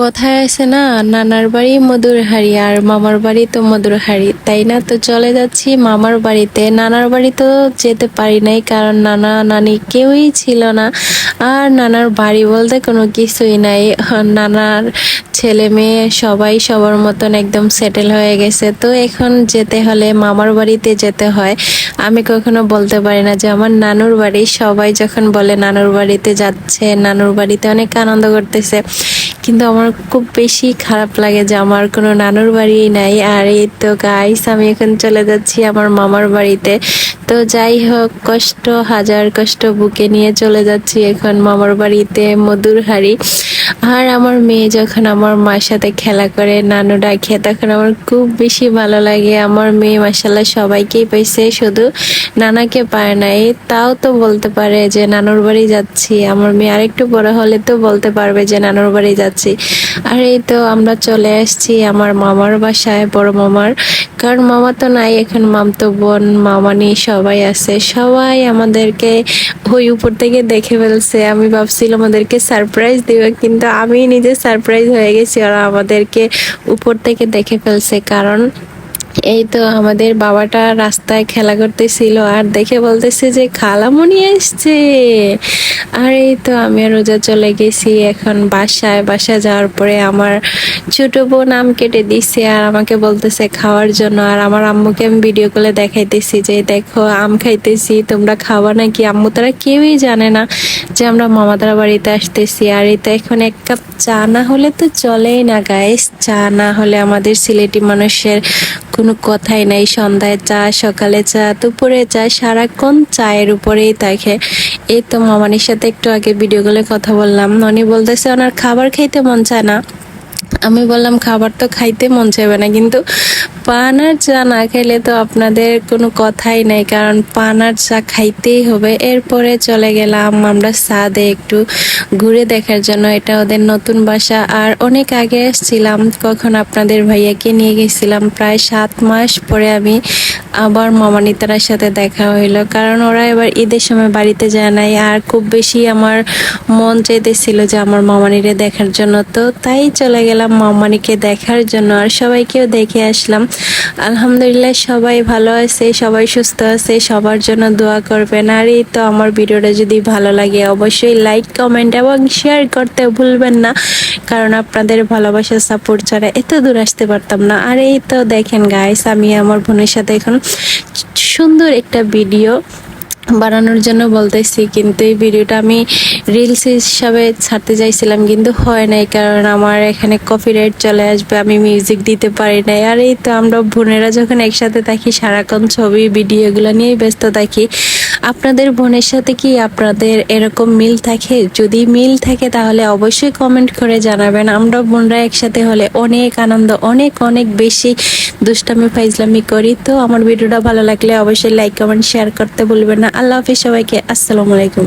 কথায় আছে না, নানার বাড়ি মধুর হাড়ি আর মামার বাড়ি তো মধুর হাড়ি, তাই না? তো চলে যাচ্ছি মামার বাড়িতে। নানার বাড়ি তো যেতে পারি নাই, কারণ নানা নানি কেউই ছিল না। আর নানার বাড়ি বলতে কোনো কিছুই নাই। নানার ছেলে মেয়ে সবাই সবার মতন একদম সেটেল হয়ে গেছে। তো এখন যেতে হলে মামার বাড়িতে যেতে হয়। আমি কখনো বলতে পারি না যে আমার নানুর বাড়ি। সবাই যখন বলে নানুর বাড়িতে যাচ্ছে, নানুর বাড়িতে অনেক আনন্দ করতেছে, কিন্তু আমার খুব বেশি খারাপ লাগে যে আমার কোনো নানুর বাড়ি নাই। আর এই তো গাইস, আমি এখন চলে যাচ্ছি আমার মামার বাড়িতে। তো যাই হোক, কষ্ট, হাজার কষ্ট বুকে নিয়ে চলে যাচ্ছি এখন মামার বাড়িতে মধুর হাড়ি। আর আমার মেয়ে যখন আমার মার সাথে খেলা করে, নানু ডাকে, তখন আমার খুব বেশি ভালো লাগে। আমার মেয়ে মাশাআল্লাহ সবাইকেই পাইছে, শুধু নানাকে পায় নাই। তাও তো বলতে পারে যে নানুর বাড়ি যাচ্ছি। আমার মেয়ে আরেকটু বড় হলে তো বলতে পারবে যে নানুর বাড়ি যাচ্ছি। আর এই তো আমরা চলে আসছি আমার মামার বাসায়, বড় মামার। কারণ মামা তো নাই এখন, মামতো বোন মামানি সবাই আছে। সবাই আমাদেরকে ওই উপর থেকে দেখে ফেলছে। আমি ভাবছিলাম ওদেরকে সারপ্রাইজ দিব, কিন্তু আমি নিজে সারপ্রাইজ হয়ে গেছি। ওরা আমাদেরকে উপর থেকে দেখে ফেলছে। কারণ এই তো আমাদের বাবাটা রাস্তায় খেলা করতেছিল আর দেখে বলতেছে যে খালামণি এসছে। আর এই তো আমি আর রোজা চলে গেছি এখন বাসায় যাওয়ার পরে আমার ছোট বোন আম কেটে দিচ্ছে আর আমাকে বলতেছে খাওয়ার জন্য। আর আমার আম্মুকে আমি ভিডিও কলে দেখাইতেছি যে দেখো আম খাইতেছি, তোমরা খাওয়া নাকি? আম্মু তারা কেউই জানে না যে আমরা মামাদের বাড়িতে আসতেছি। আর এই তো এখন এক কাপ চা না হলে তো চলেই না গাইস। চা না হলে আমাদের সিলেটি মানুষের কোনো কথাই নাই। সন্ধ্যায় চা, সকালে চা, দুপুরে চা, সারাক্ষণ চায়ের উপরেই থাকে। এই তো মামানির সাথে একটু আগে ভিডিও কলে কথা বললাম। উনি বলতেছে ওনার খাবার খাইতে মন চায় না। আমি বললাম খাবার তো খাইতে মন চাইবে না, কিন্তু পান আর চা না খেলে তো আপনাদের কোনো কথাই নাই, কারণ পান আর চা খাইতেই হবে। এরপরে চলে গেলাম আমরা ছাদে একটু ঘুরে দেখার জন্য। এটা ওদের নতুন বাসা। আর অনেক আগে এসেছিলাম, কখন আপনাদের ভাইয়াকে নিয়ে গেছিলাম, প্রায় 7 মাস পরে আমি আবার মামানিতার সাথে দেখা হইলো। কারণ ওরা এবার ঈদের সময় বাড়িতে যায় নাই। আর খুব বেশি আমার মন চাইতেছিল যে আমার মামানিরে দেখার জন্য, তো তাই চলে গেলাম মামানিকে দেখার জন্য। আর সবাইকেও দেখে আসলাম। আলহামদুলিল্লাহ সবাই ভালো আছে, সবাই সুস্থ আছে, সবার জন্য দোয়া করবেন। আর এই তো আমার ভিডিওটা যদি ভালো লাগে অবশ্যই লাইক, কমেন্ট এবং শেয়ার করতে ভুলবেন না, কারণ আপনাদের ভালোবাসা সাপোর্ট ছাড়া এত দূর আসতে পারতাম না। আর এই তো দেখেন গাইস, আমি আমার বোনের সাথে এখন সুন্দর একটা ভিডিও বানানোর জন্য বলতেছি, কিন্তু এই ভিডিওটা আমি রিলস হিসাবে ছাড়তে চাইছিলাম, কিন্তু হয় নাই, কারণ আমার এখানে কপিরাইট চলে আসবে, আমি মিউজিক দিতে পারি নাই। আর এই তো আমরা বোনেরা যখন একসাথে থাকি সারাক্ষণ ছবি ভিডিও এগুলো নিয়েই ব্যস্ত থাকি। আপনাদের বোনের সাথে কি আপনাদের এরকম মিল থাকে? যদি মিল থাকে তাহলে অবশ্যই কমেন্ট করে জানাবেন। আমরা বোনরা একসাথে হলে অনেক আনন্দ, অনেক অনেক বেশি দুষ্টামি ফাইজলামি করি। তো আমার ভিডিওটা ভালো লাগলে অবশ্যই লাইক, কমেন্ট, শেয়ার করতে ভুলবেন না। আল্লাহ হাফেজ সবাইকে। আসসালামু আলাইকুম।